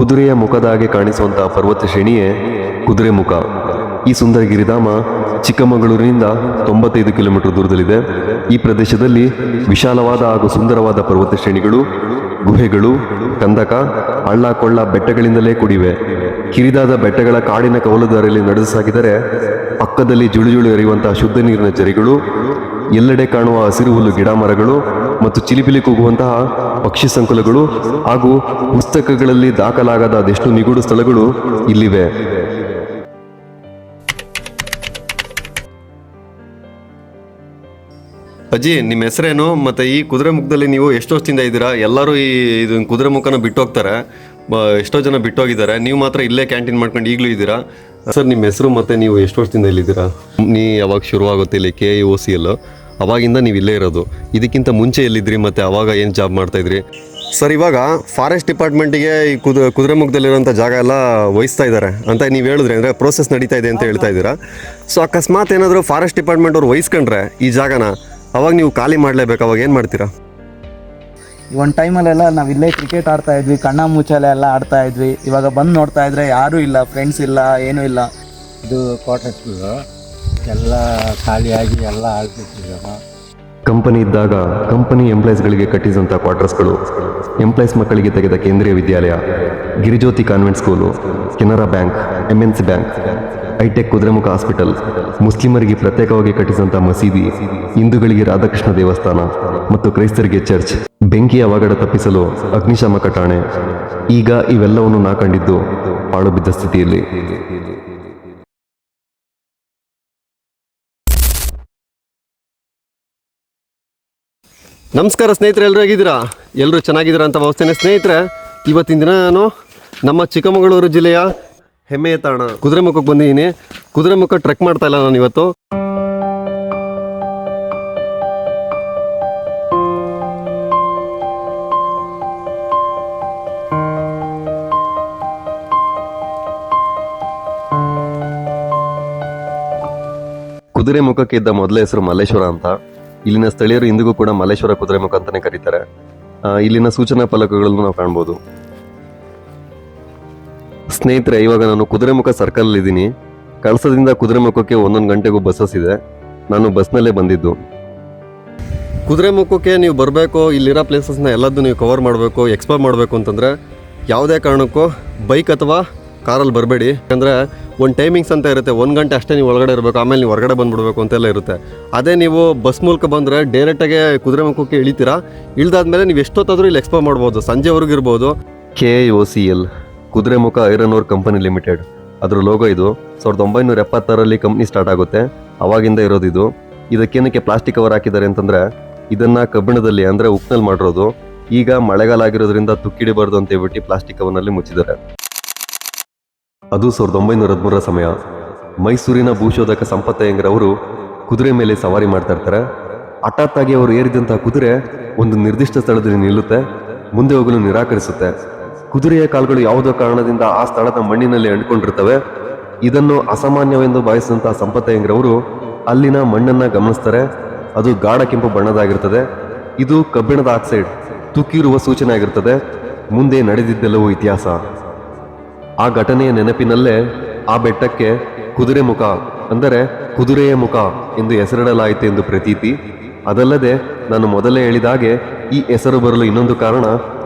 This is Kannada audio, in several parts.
ಕುದುರೆಯ ಮುಖದ ಹಾಗೆ ಕಾಣಿಸುವಂತಹ ಪರ್ವತ ಶ್ರೇಣಿಯೇ ಕುದುರೆಮುಖ. ಈ ಸುಂದರ ಗಿರಿಧಾಮ ಚಿಕ್ಕಮಗಳೂರಿನಿಂದ 95 ಕಿಲೋಮೀಟರ್ ದೂರದಲ್ಲಿದೆ. ಈ ಪ್ರದೇಶದಲ್ಲಿ ವಿಶಾಲವಾದ ಹಾಗೂ ಸುಂದರವಾದ ಪರ್ವತ ಶ್ರೇಣಿಗಳು, ಗುಹೆಗಳು, ಕಂದಕ, ಹಳ್ಳ ಕೊಳ್ಳ ಬೆಟ್ಟಗಳಿಂದಲೇ ಕೂಡಿವೆ. ಕಿರಿದಾದ ಬೆಟ್ಟಗಳ ಕಾಡಿನ ಕವಲುದಾರಿಯಲ್ಲಿ ನಡೆದು ಸಾಗಿದರೆ ಪಕ್ಕದಲ್ಲಿ ಜುಳುಜುಳು ಎರೆಯುವಂತಹ ಶುದ್ಧ ನೀರಿನ ಜರಿಗಳು, ಎಲ್ಲೆಡೆ ಕಾಣುವ ಹಸಿರು ಹುಲ್ಲು ಗಿಡ ಮರಗಳು ಮತ್ತು ಚಿಲಿಪಿಲಿ ಕೂಗುವಂತಹ ಪಕ್ಷಿ ಸಂಕುಲಗಳು ಹಾಗೂ ಪುಸ್ತಕಗಳಲ್ಲಿ ದಾಖಲಾಗದ ಅದೆಷ್ಟು ನಿಗೂಢ ಸ್ಥಳಗಳು ಇಲ್ಲಿವೆ. ಅಜ್ಜಿ, ನಿಮ್ಮ ಹೆಸರೇನು? ಮತ್ತು ಈ ಕುದುರೆಮುಖದಲ್ಲಿ ನೀವು ಎಷ್ಟು ವರ್ಷದಿಂದ ಇದ್ದೀರಾ? ಎಲ್ಲರೂ ಇದು ಕುದುರೆಮುಖನ ಬಿಟ್ಟು ಹೋಗ್ತಾರೆ, ಎಷ್ಟೋ ಜನ ಬಿಟ್ಟು ಹೋಗಿದ್ದಾರೆ. ನೀವು ಮಾತ್ರ ಇಲ್ಲೇ ಕ್ಯಾಂಟೀನ್ ಮಾಡ್ಕೊಂಡು ಈಗಲೂ ಇದ್ದೀರಾ. ಸರ್, ನಿಮ್ಮ ಹೆಸರು ಮತ್ತು ನೀವು ಎಷ್ಟು ವರ್ಷದಿಂದ ಇಲ್ಲಿದ್ದೀರಾ? ಯಾವಾಗ ಶುರುವಾಗುತ್ತೆ ಇಲ್ಲಿ KIOCL? ಅವಾಗಿಂದ ನೀವು ಇಲ್ಲೇ ಇರೋದು. ಇದಕ್ಕಿಂತ ಮುಂಚೆ ಎಲ್ಲಿದ್ರಿ ಮತ್ತು ಅವಾಗ ಏನು ಜಾಬ್ ಮಾಡ್ತಾಯಿದ್ರಿ? ಸರ್, ಇವಾಗ ಫಾರೆಸ್ಟ್ ಡಿಪಾರ್ಟ್ಮೆಂಟಿಗೆ ಈ ಕುದುರೆಮುಖದಲ್ಲಿರೋಂಥ ಜಾಗ ಎಲ್ಲ ವಹಿಸ್ತಾ ಇದ್ದಾರೆ ಅಂತ ನೀವು ಹೇಳಿದ್ರಿ, ಅಂದರೆ ಪ್ರೋಸೆಸ್ ನಡೀತಾ ಇದೆ ಅಂತ ಹೇಳ್ತಾ ಇದ್ದೀರಾ. ಸೊ ಅಕಸ್ಮಾತ್ ಏನಾದರೂ ಫಾರೆಸ್ಟ್ ಡಿಪಾರ್ಟ್ಮೆಂಟ್ ಅವ್ರು ವಹಿಸ್ಕೊಂಡ್ರೆ ಈ ಜಾಗನ, ಅವಾಗ ನೀವು ಖಾಲಿ ಮಾಡಲೇಬೇಕು. ಅವಾಗ ಏನು ಮಾಡ್ತೀರಾ? ಒಂದು ಟೈಮಲ್ಲೆಲ್ಲ ನಾವು ಇಲ್ಲೇ ಕ್ರಿಕೆಟ್ ಆಡ್ತಾ ಇದ್ವಿ, ಕಣ್ಣ ಮುಚ್ಚಾಲೆ ಎಲ್ಲ ಆಡ್ತಾ ಇದ್ವಿ. ಇವಾಗ ಬಂದು ನೋಡ್ತಾ ಇದ್ರೆ ಯಾರೂ ಇಲ್ಲ, ಫ್ರೆಂಡ್ಸ್ ಇಲ್ಲ, ಏನೂ ಇಲ್ಲ. ಇದು ಕ್ವಾರ್ಟರ್ಸ್ಗಳು ಎಲ್ಲ ಖಾಲಿಯಾಗಿ ಎಲ್ಲ ಆಗ್ಬಿಟ್ಟಿದ್ದಾವೆ. ಕಂಪನಿ ಇದ್ದಾಗ ಕಂಪನಿ ಎಂಪ್ಲಾಯೀಸ್ಗಳಿಗೆ ಕಟ್ಟಿಸಿದಂಥ ಕ್ವಾರ್ಟರ್ಸ್ಗಳು, ಎಂಪ್ಲಾಯೀಸ್ ಮಕ್ಕಳಿಗೆ ತೆಗೆದ Kendriya Vidyalaya, Girijyothi convent school, Canara bank, MNC bank, hitech Kudremukh hospital, ಮುಸ್ಲಿಮರಿಗೆ ಪ್ರತ್ಯೇಕವಾಗಿ ಕಟ್ಟಿಸಿದಂಥ ಮಸೀದಿ, ಹಿಂದೂಗಳಿಗೆ ರಾಧಾಕೃಷ್ಣ ದೇವಸ್ಥಾನ ಮತ್ತು ಕ್ರೈಸ್ತರಿಗೆ ಚರ್ಚ್, ಬೆಂಕಿಯ ಅವಘಡ ತಪ್ಪಿಸಲು ಅಗ್ನಿಶಾಮಕ ಠಾಣೆ. ಈಗ ಇವೆಲ್ಲವನ್ನು ನಾ ಕಂಡಿದ್ದು ಪಾಳು ಬಿದ್ದ ಸ್ಥಿತಿಯಲ್ಲಿ. ನಮಸ್ಕಾರ ಸ್ನೇಹಿತರೆ, ಎಲ್ಲರೂ ಹೇಗಿದ್ದೀರಾ? ಎಲ್ಲರೂ ಚೆನ್ನಾಗಿದ್ದೀರಾ ಅಂತ ಭಾವಿಸ್ತೇನೆ. ಸ್ನೇಹಿತರೆ, ಇವತ್ತಿನ ದಿನ ನಾನು ನಮ್ಮ ಚಿಕ್ಕಮಗಳೂರು ಜಿಲ್ಲೆಯ ಹೆಮ್ಮೆಯ ತಾಣ ಕುದುರೆಮುಖಕ್ಕೆ ಬಂದಿದ್ದೀನಿ. ಕುದುರೆಮುಖ ಟ್ರೆಕ್ ಮಾಡ್ತಾ ಇಲ್ಲ ನಾನು ಇವತ್ತು. ಕುದುರೆಮುಖಕ್ಕೆ ಇದ್ದ ಮೊದಲ ಹೆಸರು ಮಲ್ಲೇಶ್ವರ ಅಂತ. ಇಲ್ಲಿನ ಸ್ಥಳೀಯರು ಇಂದಿಗೂ ಕೂಡ ಮಲ್ಲೇಶ್ವರ ಕುದುರೆಮುಖ ಅಂತಾನೆ ಕರೀತಾರೆ. ಇಲ್ಲಿನ ಸೂಚನಾ ಫಲಕಗಳನ್ನು ನಾವು ಕಾಣ್ಬೋದು. ಸ್ನೇಹಿತರೆ, ಇವಾಗ ನಾನು ಕುದುರೆಮುಖ ಸರ್ಕಲ್ ಇದ್ದೀನಿ. ಕಳಸದಿಂದ ಕುದುರೆಮುಖಕ್ಕೆ 1 ಗಂಟೆಗೂ ಬಸ್ಸಸ್ ಇದೆ. ನಾನು ಬಸ್ನಲ್ಲೇ ಬಂದಿದ್ದು. ಕುದುರೆಮುಖಕ್ಕೆ ನೀವು ಬರಬೇಕು, ಇಲ್ಲಿರೋ ಪ್ಲೇಸಸ್ನ ಎಲ್ಲದೂ ನೀವು ಕವರ್ ಮಾಡಬೇಕು, ಎಕ್ಸ್ಪ್ಲೋರ್ ಮಾಡಬೇಕು ಅಂತಂದರೆ ಯಾವುದೇ ಕಾರಣಕ್ಕೂ ಬೈಕ್ ಅಥವಾ ಕಾರಲ್ಲಿ ಬರಬೇಡಿ. ಯಾಕಂದರೆ ಒಂದು ಟೈಮಿಂಗ್ಸ್ ಅಂತ ಇರುತ್ತೆ, 1 ಗಂಟೆ ಅಷ್ಟೇ ನೀವು ಒಳಗಡೆ ಇರಬೇಕು, ಆಮೇಲೆ ನೀವು ಹೊರಗಡೆ ಬಂದುಬಿಡ್ಬೇಕು ಅಂತೆಲ್ಲ ಇರುತ್ತೆ. ಅದೇ ನೀವು ಬಸ್ ಮೂಲಕ ಬಂದರೆ ಡೈರೆಕ್ಟಾಗೆ ಕುದುರೆಮುಖಕ್ಕೆ ಇಳಿತೀರಾ. ಇಳಿದಾದ್ಮೇಲೆ ನೀವು ಎಷ್ಟೊತ್ತಾದರೂ ಇಲ್ಲಿ ಎಕ್ಸ್ಪ್ಲೋರ್ ಮಾಡ್ಬೋದು, ಸಂಜೆವರೆಗೂ ಇರ್ಬೋದು. KIOCL Kudremukh iron ore company limited, ಅದರ ಲೋಗೋ ಇದು. 1976ರಲ್ಲಿ ಕಂಪ್ನಿ ಸ್ಟಾರ್ಟ್ ಆಗುತ್ತೆ. ಅವಾಗಿಂದ ಇರೋದಿದು. ಇದಕ್ಕೇನಕ್ಕೆ ಪ್ಲಾಸ್ಟಿಕ್ ಕವರ್ ಹಾಕಿದ್ದಾರೆ ಅಂತಂದರೆ, ಇದನ್ನು ಕಬ್ಬಿಣದಲ್ಲಿ ಅಂದರೆ ಉಕ್ನಲ್ಲಿ ಮಾಡಿರೋದು. ಈಗ ಮಳೆಗಾಲ ಆಗಿರೋದ್ರಿಂದ ತುಕ್ಕಿಡಿಬಾರ್ದು ಅಂತ ಹೇಳ್ಬಿಟ್ಟು ಪ್ಲಾಸ್ಟಿಕ್ ಕವರ್ನಲ್ಲಿ ಮುಚ್ಚಿದ್ದಾರೆ. ಅದು 1913ರ ಸಮಯ. ಮೈಸೂರಿನ ಭೂಶೋಧಕ ಸಂಪತ್ತಯ್ಯಂಗರವರು ಕುದುರೆ ಮೇಲೆ ಸವಾರಿ ಮಾಡ್ತಾ ಇರ್ತಾರೆ. ಹಠಾತ್ತಾಗಿ ಅವರು ಏರಿದಂತಹ ಕುದುರೆ ಒಂದು ನಿರ್ದಿಷ್ಟ ಸ್ಥಳದಲ್ಲಿ ನಿಲ್ಲುತ್ತೆ, ಮುಂದೆ ಹೋಗಲು ನಿರಾಕರಿಸುತ್ತೆ. ಕುದುರೆಯ ಕಾಲುಗಳು ಯಾವುದೋ ಕಾರಣದಿಂದ ಆ ಸ್ಥಳದ ಮಣ್ಣಿನಲ್ಲಿ ಅಂಟ್ಕೊಂಡಿರ್ತವೆ. ಇದನ್ನು ಅಸಾಮಾನ್ಯವೆಂದು ಭಾವಿಸಿದಂತಹ ಸಂಪತ್ತಯ್ಯಂಗರವರು ಅಲ್ಲಿನ ಮಣ್ಣನ್ನು ಗಮನಿಸ್ತಾರೆ. ಅದು ಗಾಢ ಕೆಂಪು ಬಣ್ಣದಾಗಿರ್ತದೆ. ಇದು ಕಬ್ಬಿಣದ ಆಕ್ಸೈಡ್ ತುಕ್ಕಿರುವ ಸೂಚನೆ ಆಗಿರ್ತದೆ. ಮುಂದೆ ನಡೆದಿದ್ದೆಲ್ಲವೂ ಇತಿಹಾಸ. ಆ ಘಟನೆಯ ನೆನಪಿನಲ್ಲೇ ಆ ಬೆಟ್ಟಕ್ಕೆ ಕುದುರೆಮುಖ ಅಂದರೆ ಕುದುರೆಯ ಮುಖ ಎಂದು ಹೆಸರಿಡಲಾಯಿತು ಎಂದು ಪ್ರತೀತಿ. ಅದಲ್ಲದೆ ನಾನು ಮೊದಲೇ ಹೇಳಿದಾಗೆ ಈ ಹೆಸರು ಬರಲು ಇನ್ನೊಂದು ಕಾರಣ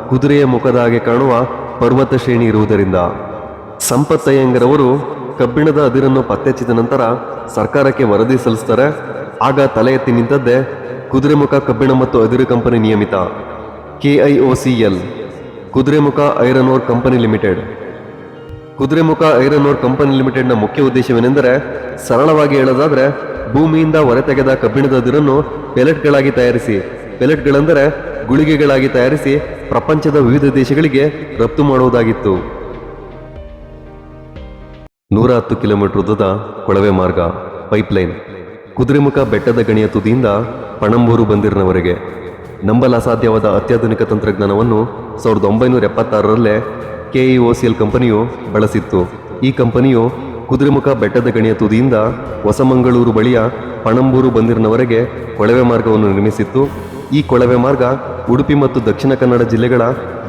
ಕುದುರೆಯ ಮುಖದ ಹಾಗೆ ಕಾಣುವ ಪರ್ವತ ಶ್ರೇಣಿ ಇರುವುದರಿಂದ. ಸಂಪತ್ತಯ್ಯಂಗರವರು ಕಬ್ಬಿಣದ ಅದಿರನ್ನು ಪತ್ತೆಹಚ್ಚಿದ ನಂತರ ಸರ್ಕಾರಕ್ಕೆ ವರದಿ ಸಲ್ಲಿಸ್ತಾರೆ. ಆಗ ತಲೆ ಎತ್ತಿ ನಿಂತದ್ದೇ ಕುದುರೆಮುಖ ಕಬ್ಬಿಣ ಮತ್ತು ಅದಿರು ಕಂಪನಿ ನಿಯಮಿತ KIOCL Kudremukh iron ore company limited. Kudremukh iron ore company ಲಿಮಿಟೆಡ್ನ ಮುಖ್ಯ ಉದ್ದೇಶವೇನೆಂದರೆ, ಸರಳವಾಗಿ ಹೇಳೋದಾದ್ರೆ, ಭೂಮಿಯಿಂದ ಹೊರತೆಗೆದ ಕಬ್ಬಿಣದ ಅದಿರನ್ನು ಪೆಲೆಟ್ಗಳಾಗಿ ತಯಾರಿಸಿ, ಪೆಲೆಟ್ಗಳೆಂದರೆ ಗುಳಿಗೆಗಳಾಗಿ ತಯಾರಿಸಿ ಪ್ರಪಂಚದ ವಿವಿಧ ದೇಶಗಳಿಗೆ ರಫ್ತು ಮಾಡುವುದಾಗಿತ್ತು. 110 ಕಿಲೋಮೀಟರ್ ಉದ್ದದ ಕೊಳವೆ ಮಾರ್ಗ, ಪೈಪ್ಲೈನ್, ಕುದುರೆಮುಖ ಬೆಟ್ಟದ ಗಣಿಯ ತುದಿಯಿಂದ ಪಣಂಬೂರು ಬಂದಿರಿನವರೆಗೆ. ನಂಬಲು ಅಸಾಧ್ಯವಾದ ಅತ್ಯಾಧುನಿಕ ತಂತ್ರಜ್ಞಾನವನ್ನು 1976ರಲ್ಲೇ KIOCL ಕಂಪನಿಯು ಬಳಸಿತ್ತು. ಈ ಕಂಪನಿಯು ಕುದುರೆಮುಖ ಬೆಟ್ಟದ ಗಣಿಯ ತುದಿಯಿಂದ ಹೊಸಮಂಗಳೂರು ಬಳಿಯ ಪಣಂಬೂರು ಬಂದಿರಿನವರೆಗೆ ಕೊಳವೆ ಮಾರ್ಗವನ್ನು ನಿರ್ಮಿಸಿತ್ತು. ಈ ಕೊಳವೆ ಮಾರ್ಗ ಉಡುಪಿ ಮತ್ತು ದಕ್ಷಿಣ ಕನ್ನಡ ಜಿಲ್ಲೆಗಳ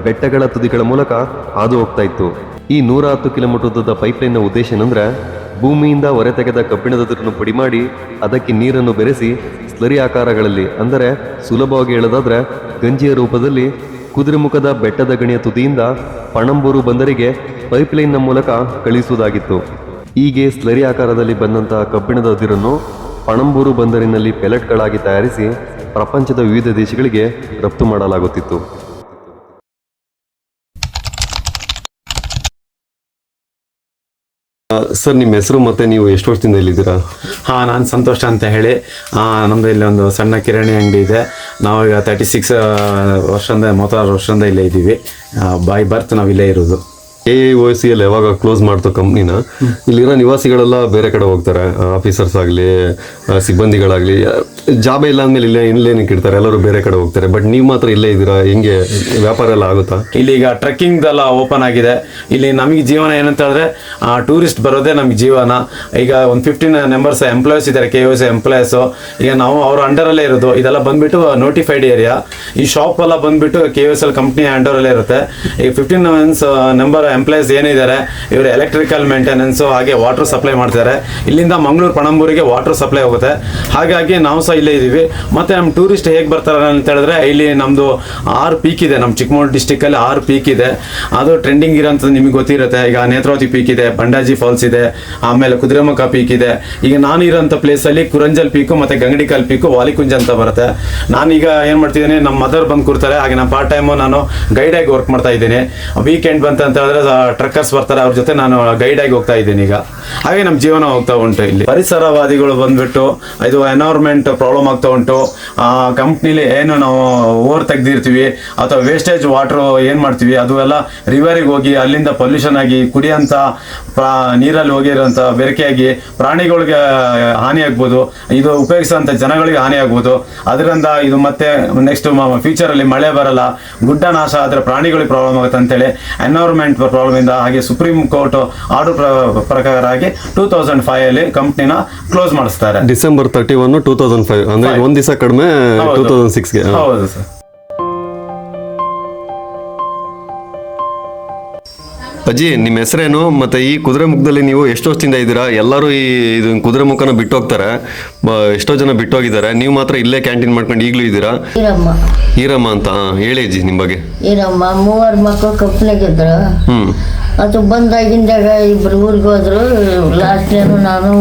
ಬೆಟ್ಟಗಳ ತುದಿಗಳ ಮೂಲಕ ಹಾದು ಹೋಗ್ತಾ ಇತ್ತು. ಈ 110 ಕಿಲೋಮೀಟರ್ ಉದ್ದದ ಪೈಪ್ಲೈನ್ನ ಉದ್ದೇಶ ಏನಂದ್ರೆ ಭೂಮಿಯಿಂದ ಹೊರತೆಗೆದ ಕಬ್ಬಿಣದ ದಿರನ್ನು ಪುಡಿ ಮಾಡಿ ಅದಕ್ಕೆ ನೀರನ್ನು ಬೆರೆಸಿ ಸ್ಲರಿ ಆಕಾರಗಳಲ್ಲಿ, ಅಂದರೆ ಸುಲಭವಾಗಿ ಹೇಳೋದಾದ್ರೆ ಗಂಜಿಯ ರೂಪದಲ್ಲಿ ಕುದುರೆಮುಖದ ಬೆಟ್ಟದ ಗಣಿಯ ತುದಿಯಿಂದ ಪಣಂಬೂರು ಬಂದರಿಗೆ ಪೈಪ್ಲೈನ್ನ ಮೂಲಕ ಕಳಿಸುವುದಾಗಿತ್ತು. ಹೀಗೆ ಸ್ಲರಿ ಆಕಾರದಲ್ಲಿ ಬಂದಂತಹ ಕಬ್ಬಿಣದ ಅದಿರನ್ನು ಪಣಂಬೂರು ಬಂದರಿನಲ್ಲಿ ಪೆಲೆಟ್ಗಳಾಗಿ ತಯಾರಿಸಿ ಪ್ರಪಂಚದ ವಿವಿಧ ದೇಶಗಳಿಗೆ ರಫ್ತು ಮಾಡಲಾಗುತ್ತಿತ್ತು. ಸರ್, ನಿಮ್ಮ ಹೆಸರು ಮತ್ತೆ ನೀವು ಎಷ್ಟು ವರ್ಷದಿಂದ ಇಲ್ಲಿದ್ದೀರಾ? ಹಾಂ, ನಾನು ಸಂತೋಷ ಅಂತ ಹೇಳಿ. ನಮ್ಮದು ಇಲ್ಲಿ ಒಂದು ಸಣ್ಣ ಕಿರಾಣಿ ಅಂಗಡಿ ಇದೆ. ನಾವೀಗ 36 ವರ್ಷದಿಂದ 36 ವರ್ಷದಿಂದ ಇಲ್ಲೇ ಇದ್ದೀವಿ. ಬೈ ಬರ್ತ್ ನಾವು ಇಲ್ಲೇ ಇರೋದು. AIOCL ಯಾವಾಗ ಕ್ಲೋಸ್ ಮಾಡ್ತು ಕಂಪ್ನಿನ, ಇಲ್ಲಿರೋ ನಿವಾಸಿಗಳೆಲ್ಲ ಬೇರೆ ಕಡೆ ಹೋಗ್ತಾರೆ. ಆಫೀಸರ್ಸ್ ಆಗಲಿ, ಸಿಬ್ಬಂದಿಗಳಾಗಲಿ, ಜಾಬೇ ಇಲ್ಲ ಅಂದಮೇಲೆ ಇಲ್ಲೇನಕ್ಕೆ ಇರ್ತಾರೆ, ಎಲ್ಲರೂ ಬೇರೆ ಕಡೆ ಹೋಗ್ತಾರೆ. ಬಟ್ ನೀವು ಮಾತ್ರ ಇಲ್ಲೇ ಇದ್ದೀರಾ, ಹೆಂಗೆ ವ್ಯಾಪಾರ ಎಲ್ಲ ಆಗುತ್ತಾ? ಇಲ್ಲಿ ಈಗ ಟ್ರೆಕ್ಕಿಂಗ್ದೆಲ್ಲ ಓಪನ್ ಆಗಿದೆ. ಇಲ್ಲಿ ನಮಗೆ ಜೀವನ ಏನಂತ ಹೇಳಿದ್ರೆ ಟೂರಿಸ್ಟ್ ಬರೋದೇ ನಮಗೆ ಜೀವನ. ಈಗ ಒಂದು 15 ಮೆಂಬರ್ಸ್ ಎಂಪ್ಲಾಯೀಸ್ ಇದ್ದಾರೆ, KIOC ಎಂಪ್ಲಾಯೀಸು. ಈಗ ನಾವು ಅವ್ರ ಅಂಡರಲ್ಲೇ ಇರೋದು. ಇದೆಲ್ಲ ಬಂದುಬಿಟ್ಟು ನೋಟಿಫೈಡ್ ಏರಿಯಾ. ಈ ಶಾಪ್ ಎಲ್ಲ ಬಂದುಬಿಟ್ಟು KIOCL ಕಂಪ್ನಿ ಅಂಡರಲ್ಲೇ ಇರುತ್ತೆ. ಈಗ 15 ನಂಬರ್ ಎಂಪ್ಲಾಯೀಸ್ ಏನಿದ್ದಾರೆ ಇವರು ಎಲೆಕ್ಟ್ರಿಕಲ್ ಮೇಂಟೆನೆನ್ಸು ಹಾಗೆ ವಾಟರ್ ಸಪ್ಲೈ ಮಾಡ್ತಾರೆ. ಇಲ್ಲಿಂದ ಮಂಗಳೂರು ಪಣಂಬೂರಿಗೆ ವಾಟರ್ ಸಪ್ಲೈ ಹೋಗುತ್ತೆ. ಹಾಗಾಗಿ ನಾವು ಸಹ ಇಲ್ಲೇ ಇದ್ದೀವಿ. ಮತ್ತು ನಮ್ಮ ಟೂರಿಸ್ಟ್ ಹೇಗೆ ಬರ್ತಾರೆ ಅಂತ ಹೇಳಿದ್ರೆ, ಇಲ್ಲಿ ನಮ್ಮದು 6 ಪೀಕ್ ಇದೆ. ನಮ್ಮ ಚಿಕ್ಕಮಗಳೂರು ಡಿಸ್ಟಿಕಲ್ಲಿ 6 ಪೀಕ್ ಇದೆ. ಅದು ಟ್ರೆಂಡಿಂಗ್ ಇರೋಂಥದ್ದು ನಿಮಗೆ ಗೊತ್ತಿರುತ್ತೆ. ಈಗ ನೇತ್ರಾವತಿ ಪೀಕ್ ಇದೆ, ಬಂಡಾಜಿ ಫಾಲ್ಸ್ ಇದೆ, ಆಮೇಲೆ ಕುದುರೆಮುಖ ಪೀಕ್ ಇದೆ. ಈಗ ನಾನು ಇರೋಂಥ ಪ್ಲೇಸಲ್ಲಿ ಕುರಂಜಲ್ ಪೀಕು ಮತ್ತು ಗಂಗಡಿಕಲ್ ಪೀಕು, ವಾಲಿಕುಂಜ ಅಂತ ಬರುತ್ತೆ. ನಾನೀಗ ಏನು ಮಾಡ್ತಿದ್ದೀನಿ, ನಮ್ಮ ಮದರ್ ಬಂದು ಕೂರ್ತಾರೆ. ಹಾಗೆ ನಾನು ಪಾರ್ಟ್ ಟೈಮು ನಾನು ಗೈಡಾಗಿ ವರ್ಕ್ ಮಾಡ್ತಾ ಇದ್ದೀನಿ. ವೀಕೆಂಡ್ ಬಂತ ಅಂತ ಹೇಳಿದ್ರೆ ಟ್ರಕ್ಕರ್ಸ್ ಬರ್ತಾರೆ, ಅವ್ರ ಜೊತೆ ನಾನು ಗೈಡಾಗಿ ಹೋಗ್ತಾ ಇದ್ದೀನಿ ಈಗ. ಹಾಗೆ ನಮ್ಮ ಜೀವನ ಹೋಗ್ತಾ ಉಂಟು. ಇಲ್ಲಿ ಪರಿಸರವಾದಿಗಳು ಬಂದ್ಬಿಟ್ಟು ಇದು ಎನ್ವೈರ್ಮೆಂಟ್ ಪ್ರಾಬ್ಲಮ್ ಆಗ್ತಾ ಉಂಟು. ಕಂಪ್ನಿಲಿ ಏನು ನಾವು ಓವರ್ ತೆಗ್ದಿರ್ತೀವಿ ಅಥವಾ ವೇಸ್ಟೇಜ್ ವಾಟ್ರು ಏನು ಮಾಡ್ತೀವಿ, ಅದು ಎಲ್ಲ ರಿವರಿಗೆ ಹೋಗಿ ಅಲ್ಲಿಂದ ಪೊಲ್ಯೂಷನ್ ಆಗಿ ಕುಡಿಯೋಂಥ ನೀರಲ್ಲಿ ಹೋಗಿರೋಂಥ ಬೆರಕೆಯಾಗಿ ಪ್ರಾಣಿಗಳಿಗೆ ಹಾನಿ ಆಗ್ಬೋದು, ಇದು ಉಪಯೋಗಿಸೋಂಥ ಜನಗಳಿಗೆ ಹಾನಿ ಆಗ್ಬೋದು. ಅದರಿಂದ ಇದು ಮತ್ತೆ ನೆಕ್ಸ್ಟ್ ಫ್ಯೂಚರಲ್ಲಿ ಮಳೆ ಬರಲ್ಲ, ಗುಡ್ಡ ನಾಶ ಆದರೆ ಪ್ರಾಣಿಗಳಿಗೆ ಪ್ರಾಬ್ಲಮ್ ಆಗುತ್ತೆ ಅಂತೇಳಿ ಎನ್ವೈರ್ಮೆಂಟ್ ಪ್ರಾಬ್ಲಮ್ ಇಂದ ಹಾಗೆ ಸುಪ್ರೀಂ ಕೋರ್ಟ್ ಆರ್ಡರ್ ಪ್ರಕಾರ ಆಗಿ 2005 ಕಂಪ್ನಿನ ಕ್ಲೋಸ್ ಮಾಡಿಸ್ತಾರೆ. ಡಿಸೆಂಬರ್ 31, 2005, ಅಂದ್ರೆ ಒಂದ್ ದಿವಸ ಕಡಿಮೆ 2006ಗೆ. ಹೌದು ಸರ್. ಅಜ್ಜಿ, ನಿಮ್ಮ ಹೆಸರೇನು? ಮತ್ತೆ ಈ ಕುದುರೆಮುಖದಲ್ಲಿ ನೀವು ಎಷ್ಟು ವರ್ಷದಿಂದ ಇದ್ದೀರಾ? ಎಲ್ಲರೂ ಇದು ಕುದುರೆಮುಖನ ಬಿಟ್ಟು ಹೋಗ್ತಾರೆ, ಎಷ್ಟೋ ಜನ ಬಿಟ್ಟು ಹೋಗಿದ್ದಾರೆ. ನೀವು ಮಾತ್ರ ಇಲ್ಲೇ ಕ್ಯಾಂಟೀನ್ ಮಾಡ್ಕೊಂಡು ಈಗಲೂ ಇದ್ದೀರಾ? ಈರಮ್ಮ ಅಂತ. ಹೇಳಿ ಅಜ್ಜಿ ನಿಮ್ಮ ಬಗ್ಗೆ. ಈರಮ್ಮ 3 ಮಕ್ಕಳು ಕಂಪ್ನಿಗಿದ್ರು. ಅದು ಬಂದಾಗಿಂದಾಗ ಇಬ್ರು ಊರಿಗೆ ಹೋದ್ರು. ಲಾಸ್ಟ್ ಟೈಮ್ ನಾನು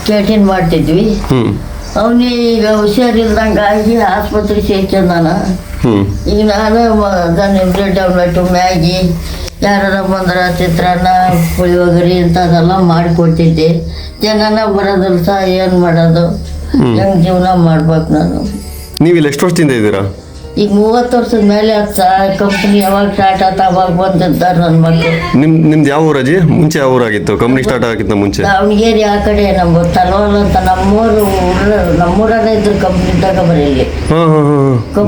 ಕ್ಯಾಂಟೀನ್ ಮಾಡ್ತಿದ್ವಿ. ಅವನಿಗೆ ಈಗ ಹುಷಾರಿಲ್ದಂಗಾಗಿ ಆಸ್ಪತ್ರೆಗೆ ಸೇರ್ಕೊಂಡಾನ. ಈಗ ನಾನು ಬ್ರೆಡ್ ಆಮ್ಲೆಟು, ಮ್ಯಾಗಿ, ಯಾರು ಬಂದ್ರೆ ಚಿತ್ರಾನ್ನ, ಪುಳಿಯೋಗರೆ ಇಂಥದ್ದೆಲ್ಲ ಮಾಡಿಕೊಡ್ತಿದ್ದೆ. ಜನನ ಬರೋದಿಲ್ಲ ಸಹ, ಏನು ಮಾಡೋದು, ಹೆಂಗೆ ಜೀವನ ಮಾಡ್ಬೇಕು ನಾನು. ನೀವು ಇಲ್ಲಿ ಎಷ್ಟು ವರ್ಷದಿಂದ ಇದ್ದೀರಾ? ಈಗ 30 ವರ್ಷದ ಮೇಲೆ ಕಂಪ್ನಿ ಯಾವಾಗ ಸ್ಟಾರ್ಟ್ ಆಯ್ತು ಅವಾಗ ಬಂದಿದ್ದಾರೆ ನನ್ನ ಮಕ್ಕಳು. ನಿಮ್ದು ಯಾವ ಊರು ಅಜ್ಜಿ? ಮುಂಚೆ ಯಾವ ಊರಾಗಿತ್ತು? ಕಂಪ್ನಿ ಸ್ಟಾರ್ಟ್ ಆಗಿತ್ತು ಮುಂಚೆ? ದಾವಣಗೆರೆ ಆ ಕಡೆ ನಮ್ಮ ತಲವಾಲ್ ಅಂತ ನಮ್ಮೂರಲ್ಲೇ ಇದ್ರು ಕಂಪ್ನಿದಾಗ ಬರೀ ಇಲ್ಲಿ.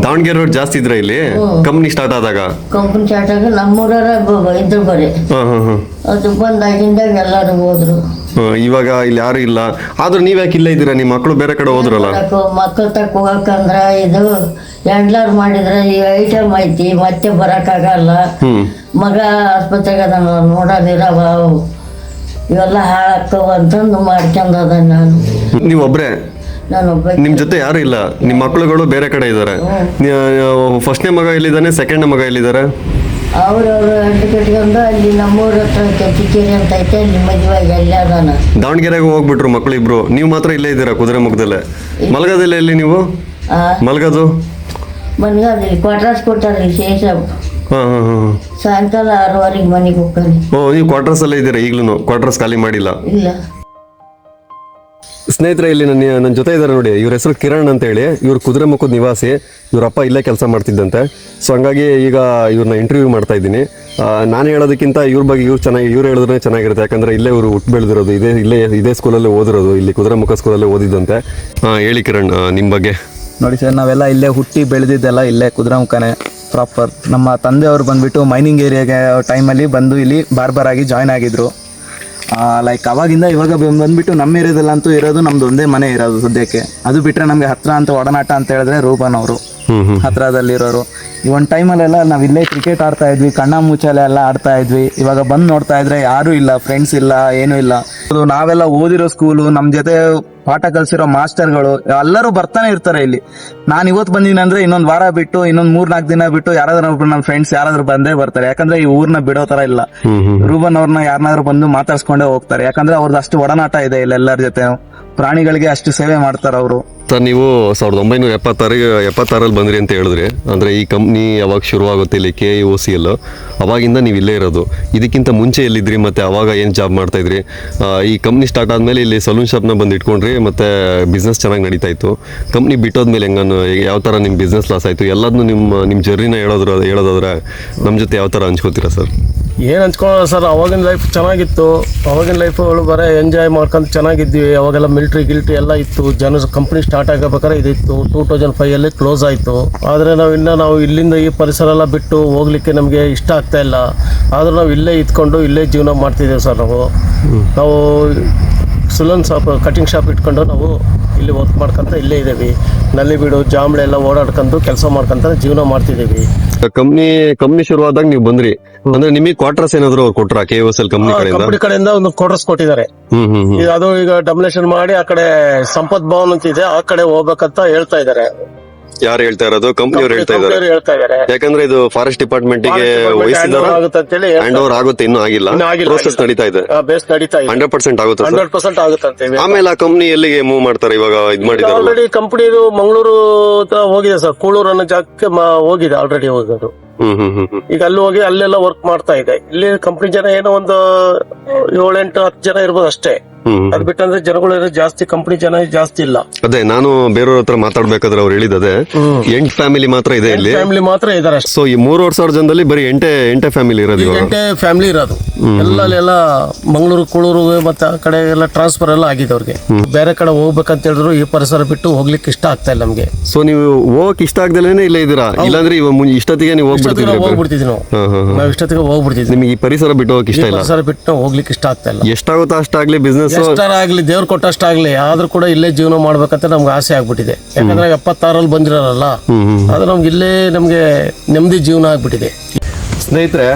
ದಾವಣಗೆರೆ ರೋಡ್ ಜಾಸ್ತಿ ಇದ್ರ ಇಲ್ಲಿ ಕಂಪ್ನಿ ಸ್ಟಾರ್ಟ್ ಆದಾಗ? ಕಂಪ್ನಿ ಸ್ಟಾರ್ಟ್ ಆಗ ನಮ್ಮೂರ ಇದ್ರು ಬರೀ. ಅದು ಬಂದಾಗಿಂದಾಗ ಎಲ್ಲರೂ ಹೋದ್ರು. ಇವಾಗ ಇಲ್ಲಿ ಯಾರು ಇಲ್ಲ. ಆದ್ರೂ ನೀವ್ ಯಾಕೆ ಇಲ್ಲೇ ಇದ್ದೀರಾ? ನಿಮ್ಮ ಮಕ್ಕಳು ಬೇರೆ ಕಡೆ ಹೋದ್ರಲ್ಲ? ಮಕ್ಕಳು ತಕ್ಕ ಹೋಗಕ್ಕಂದ್ರ ಇದು ಎಂಡ್ಲಾರ್ ಮಾಡಿದ್ರೆ ಈ ಐಟಮ್ ಐತಿ, ಮತ್ತೆ ಬರಕ್ಕಾಗಲ್ಲ. ಮಗ ಆಸ್ಪತ್ರೆಗೆ ಅದನ್ನ ನೋಡೋದಿರವ, ಇವೆಲ್ಲ ಹಾಳಾಕ್ಕವ ಅಂತಂದು ಮಾಡ್ಕೊಂಡದ ನಾನು. ನೀವೊಬ್ರೆ? ನಾನೊಬ್ಬ. ನಿಮ್ ಜೊತೆ ಯಾರು ಇಲ್ಲ? ನಿಮ್ಮ ಮಕ್ಕಳುಗಳು ಬೇರೆ ಕಡೆ ಇದ್ದಾರೆ. ಫಸ್ಟ್ನೇ ಮಗ ಎಲ್ಲಿದ್ದಾನೆ? ಸೆಕೆಂಡ್ನೇ ಮಗ ಎಲ್ಲಿದ್ದಾರೆ? ಅವ್ರವ್ರು ಅಡ್ಡು ಕಟ್ಕೊಂಡು ಅಲ್ಲಿ ನಮ್ಮೂರ ಹತ್ರ ಕೆಂಚಿಕೇರಿ ಅಂತ ಐತೆ, ಅಲ್ಲಿ ಮದುವೆಗೆ ಅಲ್ಲಿ ಅದಾನ. ದಾವಣಗೆರೆಗೆ ಹೋಗ್ಬಿಟ್ರು ಮಕ್ಕಳು ಇಬ್ರು. ನೀವು ಮಾತ್ರ ಇಲ್ಲೇ ಇದ್ದೀರಾ ಕುದುರೆಮುಖದಲ್ಲೇ? ಮಲಗೋದಿಲ್ಲ ಎಲ್ಲಿ ನೀವು? ಮಲಗೋದು ಮನ್ಗಾದಲ್ಲಿ ಕ್ವಾರ್ಟರ್ಸ್ ಕೊಟ್ಟಾರ ಶೇಷ. ಸಾಯಂಕಾಲ 6:30 ಮನೆಗೆ ಹೋಗ್ತಾನೆ. ನೀವು ಕ್ವಾರ್ಟರ್ಸ್ ಅಲ್ಲೇ ಇದ್ದೀರಾ ಈಗಲೂ? ಕ್ವಾರ್ಟರ್ಸ್ ಖಾಲಿ ಮಾಡಿಲ್ಲ? ಇಲ್ಲ. ಸ್ನೇಹಿತರೆ, ಇಲ್ಲಿ ನನ್ನ ಜೊತೆ ಇದ್ದಾರೆ ನೋಡಿ. ಇವ್ರ ಹೆಸರು ಕಿರಣ್ ಅಂತ ಹೇಳಿ. ಇವ್ರು ಕುದುರೆಮುಖದ ನಿವಾಸಿ. ಇವರಪ್ಪ ಇಲ್ಲೇ ಕೆಲಸ ಮಾಡ್ತಿದ್ದಂತೆ. ಸೊ ಹಂಗಾಗಿ ಈಗ ಇವ್ರನ್ನ ಇಂಟರ್ವ್ಯೂ ಮಾಡ್ತಾ ಇದ್ದೀನಿ. ನಾನು ಹೇಳೋದಕ್ಕಿಂತ ಇವ್ರ ಬಗ್ಗೆ ಇವ್ರು ಹೇಳಿದ್ರೆ ಚೆನ್ನಾಗಿರುತ್ತೆ. ಯಾಕಂದರೆ ಇಲ್ಲೇ ಇವರು ಹುಟ್ಟು ಬೆಳೆದಿರೋದು, ಇದೇ ಸ್ಕೂಲಲ್ಲೇ ಓದಿರೋದು, ಇಲ್ಲಿ ಕುದುರೆಮುಖ ಸ್ಕೂಲಲ್ಲೇ ಓದಿದ್ದಂತೆ. ಹೇಳಿ ಕಿರಣ್, ನಿಮ್ಮ ಬಗ್ಗೆ. ನೋಡಿ ಸರ್, ನಾವೆಲ್ಲ ಇಲ್ಲೇ ಹುಟ್ಟಿ ಬೆಳೆದಿದ್ದೆಲ್ಲ ಇಲ್ಲೇ ಕುದುರೆಮುಖನೇ ಪ್ರಾಪರ್. ನಮ್ಮ ತಂದೆಯವರು ಬಂದುಬಿಟ್ಟು ಮೈನಿಂಗ್ ಏರಿಯಾಗೆ ಟೈಮಲ್ಲಿ ಬಂದು ಇಲ್ಲಿ ಬಾರ್ಬರ್ ಆಗಿ ಜಾಯ್ನ್ ಆಗಿದ್ರು. ಲೈಕ್ ಅವಾಗಿಂದ ಇವಾಗ ಬಂದ್ಬಿಟ್ಟು ನಮ್ಮ ಏರಿಯಾದಲ್ಲಂತೂ ಇರೋದು ನಮ್ದು ಒಂದೇ ಮನೆ ಇರೋದು ಸದ್ಯಕ್ಕೆ. ಅದು ಬಿಟ್ಟರೆ ನಮಗೆ ಹತ್ರ ಅಂತ ಒಡನಾಟ ಅಂತ ಹೇಳಿದ್ರೆ ರೂಪನ್ ಅವರು ಹತ್ರದಲ್ಲಿರೋರು. ಈ ಒಂದು ಟೈಮಲ್ಲೆಲ್ಲ ನಾವು ಇಲ್ಲೇ ಕ್ರಿಕೆಟ್ ಆಡ್ತಾ ಇದ್ವಿ, ಕಣ್ಣ ಮುಚ್ಚಾಲೆ ಎಲ್ಲ ಆಡ್ತಾ ಇದ್ವಿ. ಇವಾಗ ಬಂದು ನೋಡ್ತಾ ಇದ್ರೆ ಯಾರೂ ಇಲ್ಲ, ಫ್ರೆಂಡ್ಸ್ ಇಲ್ಲ, ಏನೂ ಇಲ್ಲ. ಅದು ನಾವೆಲ್ಲ ಓದಿರೋ ಸ್ಕೂಲು, ನಮ್ಮ ಜೊತೆ ಪಾಠ ಕಲಿಸಿರೋ ಮಾಸ್ಟರ್ಗಳು ಎಲ್ಲರೂ ಬರ್ತಾನೆ ಇರ್ತಾರೆ ಇಲ್ಲಿ. ನಾನು ಇವತ್ತು ಬಂದಿನಿ ಅಂದ್ರೆ ಇನ್ನೊಂದು ವಾರ ಬಿಟ್ಟು, ಇನ್ನೊಂದು 3-4 ದಿನ ಬಿಟ್ಟು ಯಾರಾದ್ರೂ ನನ್ನ ಫ್ರೆಂಡ್ಸ್ ಯಾರಾದ್ರೂ ಬಂದೇ ಬರ್ತಾರೆ. ಯಾಕಂದ್ರೆ ಈ ಊರ್ನ ಬಿಡೋ ತರ ಇಲ್ಲ. ರೂಬನ್ ಅವ್ರನ್ನ ಯಾರನ್ನಾದ್ರೂ ಬಂದು ಮಾತಾಡ್ಸ್ಕೊಂಡೇ ಹೋಗ್ತಾರೆ. ಯಾಕಂದ್ರೆ ಅವ್ರದ್ದು ಅಷ್ಟು ಒಡನಾಟ ಇದೆ ಇಲ್ಲಿ ಎಲ್ಲರ ಜೊತೆ. ಪ್ರಾಣಿಗಳಿಗೆ ಅಷ್ಟು ಸೇವೆ ಮಾಡ್ತಾರೆ ಅವರು. ಸರ್, ನೀವು 1976 ಬಂದ್ರಿ ಅಂತ ಹೇಳಿದ್ರಿ. ಅಂದರೆ ಈ ಕಂಪ್ನಿ ಯಾವಾಗ ಶುರುವಾಗುತ್ತೆ ಇಲ್ಲಿ KOCL, ಅವಾಗಿಂದ ನೀವು ಇಲ್ಲೇ ಇರೋದು. ಇದಕ್ಕಿಂತ ಮುಂಚೆ ಎಲ್ಲಿದ್ರಿ ಮತ್ತು ಅವಾಗ ಏನು ಜಾಬ್ ಮಾಡ್ತಾಯಿದ್ರಿ? ಈ ಕಂಪ್ನಿ ಸ್ಟಾರ್ಟ್ ಆದಮೇಲೆ ಇಲ್ಲಿ ಸಲೂನ್ ಶಾಪ್ನ ಬಂದು ಇಟ್ಕೊಂಡ್ರಿ ಮತ್ತು ಬಿಸ್ನೆಸ್ ಚೆನ್ನಾಗಿ ನಡೀತಾ ಇತ್ತು. ಕಂಪ್ನಿ ಬಿಟ್ಟೋದ್ಮೇಲೆ ಯಾವ ಥರ ನಿಮ್ಮ ಬಿಸ್ನೆಸ್ ಲಾಸ್ ಆಯಿತು? ಎಲ್ಲದನ್ನೂ ನಿಮ್ಮ ಜರ್ನಿನ ಹೇಳೋದಾದ್ರೆ ನಮ್ಮ ಜೊತೆ ಯಾವ ಥರ ಹಂಚ್ಕೋತೀರಾ ಸರ್? ಏನು ಹಂಚ್ಕೊಳ್ಳೋಣ ಸರ್, ಅವಾಗಿನ ಲೈಫ್ ಚೆನ್ನಾಗಿತ್ತು. ಅವಾಗಿನ ಲೈಫುಗಳು ಬರೀ ಎಂಜಾಯ್ ಮಾಡ್ಕೊಂಡು ಚೆನ್ನಾಗಿದ್ವಿ. ಅವಾಗೆಲ್ಲ ಗಿಲ್ಟ್ರಿ ಎಲ್ಲ ಇತ್ತು. ಕಂಪ್ನಿ ಸ್ಟಾರ್ಟ್ ಆಗಬೇಕಾದ್ರೆ ಇದಿತ್ತು. 2005 ಕ್ಲೋಸ್ ಆಯಿತು. ಆದರೆ ನಾವು ಇಲ್ಲಿಂದ ಈ ಪರಿಸರ ಎಲ್ಲ ಬಿಟ್ಟು ಹೋಗ್ಲಿಕ್ಕೆ ನಮಗೆ ಇಷ್ಟ ಆಗ್ತಾ ಇಲ್ಲ. ಆದರೂ ನಾವು ಇಲ್ಲೇ ಇದ್ಕೊಂಡು ಇಲ್ಲೇ ಜೀವನ ಮಾಡ್ತಿದ್ದೇವೆ ಸರ್. ನಾವು ಸಲೂನ್ ಶಾಪ್, ಕಟಿಂಗ್ ಶಾಪ್ ಇಟ್ಕೊಂಡು ನಾವು ಇಲ್ಲಿ ವರ್ಕ್ ಮಾಡ್ಕೊಂತ ಇಲ್ಲೇ ಇದ್ದೀವಿ. ನಲ್ಲಿ ಬೀಡು ಜಾಂಬಳೆ ಎಲ್ಲ ಓಡಾಡ್ಕೊಂಡು ಕೆಲಸ ಮಾಡ್ಕೊಂತ ಜೀವನ ಮಾಡ್ತಿದ್ದೀವಿ. ಕಂಪ್ನಿ ಶುರುವಾದಾಗ ನೀವು ಬಂದ್ರಿ ಅಂದ್ರೆ ನಿಮಗೆ ಕ್ವಾರ್ಟರ್ಸ್ ಏನಾದ್ರು ಅವ್ರು ಕೊಟ್ರ KOCL ಕಂಪನಿ ಕಡೆಯಿಂದ ಒಂದು ಕ್ವಾರ್ಟರ್ಸ್ ಕೊಟ್ಟಿದ್ದಾರೆ. ಅದು ಈಗ ಡಮಿನೇಷನ್ ಮಾಡಿ ಆ ಕಡೆ ಸಂಪತ್ ಭವನ್ ಅಂತ ಇದೆ, ಆ ಕಡೆ ಹೋಗ್ಬೇಕಂತ ಹೇಳ್ತಾ ಇದ್ದಾರೆ. ಯಾರು ಹೇಳ್ತಾ ಇರೋದು? ಕಂಪ್ನಿಯವ್ರು ಹೇಳ್ತಾ ಇದ್ದಾರೆ. ಯಾಕಂದ್ರೆ ಇದು ಫಾರೆಸ್ಟ್ ಡಿಪಾರ್ಟ್ಮೆಂಟ್ ಗೆ ಹ್ಯಾಂಡ್ ಓವರ್ ಆಗುತ್ತೆ, ಇನ್ನೂ ಆಗಿಲ್ಲ. ಪ್ರೋಸೆಸ್ ನಡೀತಾ ಇದೆ. 100% ಆಗುತ್ತೆ. 100% ಆಗುತ್ತೆ. ಆಮೇಲೆ ಆ ಕಂಪ್ನಿ ಎಲ್ಲಿಗೆ ಮೂವ್ ಮಾಡ್ತಾರೆ ಇವಾಗ? ಇದು ಮಾಡಿದ್ದಾರೆ ಆಲ್ರೆಡಿ ಕಂಪನಿ ಮಂಗಳೂರು ಹೋಗಿದೆ ಸರ್. ಕೂಳೂರು ಅನ್ನೋ ಜಾಗಕ್ಕೆ ಹೋಗಿದೆ ಆಲ್ರೆಡಿ ಹೋಗೋದು. ಈಗ ಅಲ್ಲಿ ಹೋಗಿ ಅಲ್ಲೆಲ್ಲ ವರ್ಕ್ ಮಾಡ್ತಾ ಇದೆ. ಇಲ್ಲಿ ಕಂಪನಿ ಜನ ಏನೋ ಒಂದು 7-8-10 ಜನ ಇರ್ಬೋದು ಅಷ್ಟೇ. ಅದ್ ಬಿಟ್ಟಂದ್ರೆ ಜನಗಳು ಜಾಸ್ತಿ, ಕಂಪನಿ ಜನ ಜಾಸ್ತಿ ಇಲ್ಲ. ಅದೇ ನಾನು ಬೇರೆಯವ್ರ ಹತ್ರ ಮಾತಾಡ್ಬೇಕಾದ್ರೆ ಅವ್ರು ಹೇಳಿದೆ 8 ಫ್ಯಾಮಿಲಿ ಮಾತ್ರ ಇದೆ ಇಲ್ಲಿ. ಫ್ಯಾಮಿಲಿ ಮಾತ್ರ ಇದಾರೆ. ಸೊ ಈ 3,500 ಜನದಲ್ಲಿ ಬರೀ 8 ಫ್ಯಾಮಿಲಿ ಇರೋದು. 8 ಫ್ಯಾಮಿಲಿ ಇರೋದು. ಎಲ್ಲ ಮಂಗಳೂರು, ಕೂಳೂರು ಮತ್ತೆ ಆ ಕಡೆ ಎಲ್ಲ ಟ್ರಾನ್ಸ್ಫರ್ ಎಲ್ಲ ಆಗಿದೆ ಅವ್ರಿಗೆ. ಬೇರೆ ಕಡೆ ಹೋಗ್ಬೇಕಂತ ಹೇಳಿದ್ರು ಈ ಪರಿಸರ ಬಿಟ್ಟು ಹೋಗ್ಲಿಕ್ಕೆ ಇಷ್ಟ ಆಗ್ತಾ ಇಲ್ಲ ನಮ್ಗೆ. ಸೊ ನೀವು ಹೋಗಕ್ ಇಷ್ಟ ಆಗ್ದಲೇನೆ ಇಲ್ಲೇ ಇದ್ದೀರಾ? ಇಲ್ಲಾಂದ್ರೆ ಇಷ್ಟೊತ್ತಿಗೆ ನೀವು ಹೋಗ್ಬಿಡ್ತಿದ್ವಿ ನಾವು ಇಷ್ಟೊತ್ತಿಗೆ ಹೋಗ್ಬಿಡ್ತಿದ್ವಿ. ನಿಮ್ಗೆ ಈ ಪರಿಸರ ಬಿಟ್ಟು ಹೋಗಕ್ ಇಷ್ಟ ಇಲ್ಲ? ಪರಿಸರ ಬಿಟ್ಟು ಹೋಗ್ಲಿಕ್ಕೆ ಇಷ್ಟ ಆಗ್ತಾ ಇಲ್ಲ. ಎಷ್ಟಾಗುತ್ತೋ ಅಷ್ಟಾಗ್ಲಿ ಬಿಸ್ನೆಸ್ ಎಷ್ಟಾಗ್ಲಿ, ದೇವ್ರು ಕೊಟ್ಟಷ್ಟಾಗ್ಲಿ, ಆದ್ರೂ ಕೂಡ ಇಲ್ಲೇ ಜೀವನ ಮಾಡ್ಬೇಕಂತ ನಮ್ಗೆ ಆಸೆ ಆಗ್ಬಿಟ್ಟಿದೆ. ಯಾಕಂದ್ರೆ 76 ಬಂದಿರಲ್ಲ, ಅದು ನಮ್ಗೆ ಇಲ್ಲೇ ನಮ್ಗೆ ನೆಮ್ಮದಿ ಜೀವನ ಆಗ್ಬಿಟ್ಟಿದೆ. ಸ್ನೇಹಿತರೆ,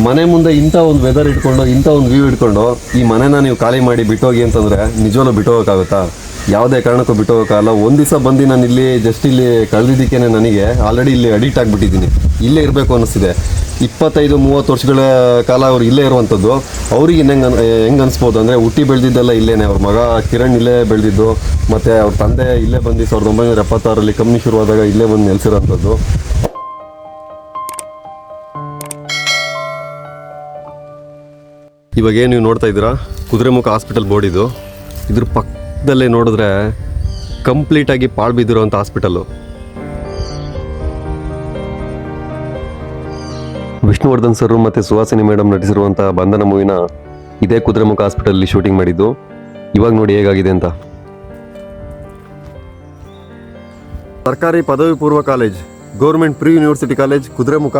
ಮನೆ ಮುಂದೆ ಇಂಥ ಒಂದು ವೆದರ್ ಇಟ್ಕೊಂಡು, ಇಂಥ ಒಂದು ವ್ಯೂ ಇಟ್ಕೊಂಡು ಈ ಮನೆನ ನೀವು ಖಾಲಿ ಮಾಡಿ ಬಿಟ್ಟೋಗಿ ಅಂತಂದ್ರೆ ನಿಜವಲ್ಲೂ ಬಿಟ್ಟೋಗೋಕ್ಕಾಗುತ್ತಾ? ಯಾವುದೇ ಕಾರಣಕ್ಕೂ ಬಿಟ್ಟೋಗೋಕ್ಕಾಗಲ್ಲ. ಒಂದು ದಿವಸ ಬಂದು ನಾನು ಇಲ್ಲಿ ಜಸ್ಟ್ ಇಲ್ಲಿ ಕಳೆದಿದ್ದಕ್ಕೇನೆ ನನಗೆ ಆಲ್ರೆಡಿ ಇಲ್ಲಿ ಅಡಿಕ್ಟ್ ಆಗಿಬಿಟ್ಟಿದ್ದೀನಿ. ಇಲ್ಲೇ ಇರಬೇಕು ಅನ್ನಿಸ್ತಿದೆ. 25-30 ವರ್ಷಗಳ ಕಾಲ ಅವ್ರು ಇಲ್ಲೇ ಇರುವಂಥದ್ದು. ಅವ್ರಿಗೆ ಹೆಂಗೆ ಅನಿಸ್ಬೋದು ಅಂದರೆ, ಹುಟ್ಟಿ ಬೆಳೆದಿದ್ದೆಲ್ಲ ಇಲ್ಲೇನೆ. ಅವ್ರ ಮಗ ಕಿರಣ್ ಇಲ್ಲೇ ಬೆಳೆದಿದ್ದು, ಮತ್ತು ಅವ್ರ ತಂದೆ ಇಲ್ಲೇ ಬಂದು 1976 ಕಂಪ್ನಿ ಶುರುವಾದಾಗ ಇಲ್ಲೇ ಬಂದು ನೆಲೆಸಿರೋಂಥದ್ದು. ಇವಾಗ ಏನು ನೀವು ನೋಡ್ತಾ ಇದ್ದೀರಾ, ಕುದುರೆಮುಖ ಹಾಸ್ಪಿಟಲ್ ಬೋರ್ಡ್ ಇದು. ಇದ್ರ ಪಕ್ಕದಲ್ಲೇ ನೋಡಿದ್ರೆ ಕಂಪ್ಲೀಟಾಗಿ ಪಾಳು ಬಿದ್ದಿರೋಂಥ ಹಾಸ್ಪಿಟಲ್ಲು. ವಿಷ್ಣುವರ್ಧನ್ ಸರ್ ಮತ್ತು ಸುಹಾಸಿನಿ ಮೇಡಮ್ ನಟಿಸಿರುವಂಥ ಬಂಧನ ಮೂವಿನ ಇದೇ ಕುದುರೆಮುಖ ಹಾಸ್ಪಿಟಲಲ್ಲಿ ಶೂಟಿಂಗ್ ಮಾಡಿದ್ದು. ಇವಾಗ ನೋಡಿ ಹೇಗಾಗಿದೆ ಅಂತ. ಸರ್ಕಾರಿ ಪದವಿ ಪೂರ್ವ college, government pre university college Kudremukh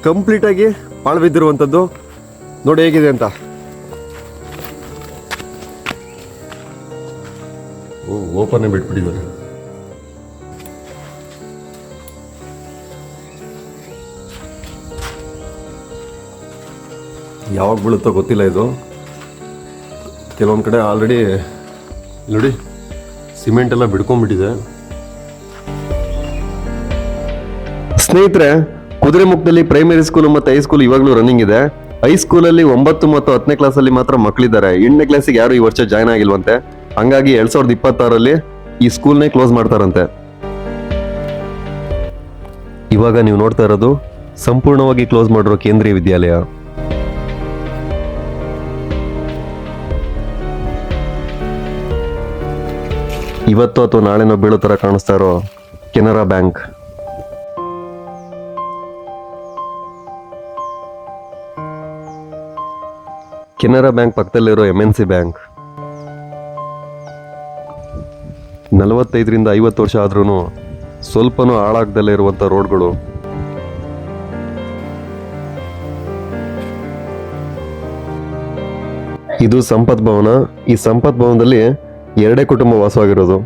ಕಂಪ್ಲೀಟಾಗಿ ಪಾಳು ಬಿದ್ದಿರುವಂಥದ್ದು. ನೋಡಿ ಹೇಗಿದೆ ಅಂತ. ಓಪನ್ ಬಿಟ್ಬಿಟ್ಟಿದ್ದಾರೆ. ಯಾವಾಗ ಬೀಳುತ್ತೋ ಗೊತ್ತಿಲ್ಲ ಇದು. ಕೆಲವೊಂದು ಕಡೆ ಆಲ್ರೆಡಿ ನೋಡಿ ಸಿಮೆಂಟ್ ಎಲ್ಲ ಬಿಡ್ಕೊಂಡ್ಬಿಟ್ಟಿದೆ. ಸ್ನೇಹಿತರೆ, ಕುದುರೆಮುಖದಲ್ಲಿ ಪ್ರೈಮರಿ ಸ್ಕೂಲ್ ಮತ್ತು ಹೈಸ್ಕೂಲ್ ಇವಾಗಲೂ ರನ್ನಿಂಗ್ ಇದೆ. ಹೈಸ್ಕೂಲಲ್ಲಿ 9 ಮತ್ತು 10ನೇ ಕ್ಲಾಸಲ್ಲಿ ಮಾತ್ರ ಮಕ್ಕಳಿದ್ದಾರೆ. 8ನೇ ಕ್ಲಾಸಿಗೆ ಯಾರು ಈ ವರ್ಷ ಜಾಯ್ನ್ ಆಗಿಲ್ವಂತೆ. ಹಂಗಾಗಿ 2026 ಈ ಸ್ಕೂಲ್ನೇ ಕ್ಲೋಸ್ ಮಾಡ್ತಾರಂತೆ. ಇವಾಗ ನೀವು ನೋಡ್ತಾ ಇರೋದು ಸಂಪೂರ್ಣವಾಗಿ ಕ್ಲೋಸ್ ಮಾಡಿರೋ ಕೇಂದ್ರೀಯ ವಿದ್ಯಾಲಯ. ಇವತ್ತು ಅಥವಾ ನಾಳೆನೋ ಬೀಳೋ ಥರ ಕಾಣಿಸ್ತಾ ಇರೋ ಕೆನರಾ ಬ್ಯಾಂಕ್. ಕೆನರಾ ಬ್ಯಾಂಕ್ ಪಕ್ಕದಲ್ಲಿರೋ MNC ಬ್ಯಾಂಕ್. 45-50 ವರ್ಷ ಆದ್ರೂ ಸ್ವಲ್ಪನೂ ಹಾಳಾಗ್ದಲ್ಲೇ ಇರುವಂಥ ರೋಡ್ಗಳು. ಇದು ಸಂಪತ್ ಭವನ. ಈ ಸಂಪತ್ ಭವನದಲ್ಲಿ 2 ಕುಟುಂಬ ವಾಸವಾಗಿರೋದು.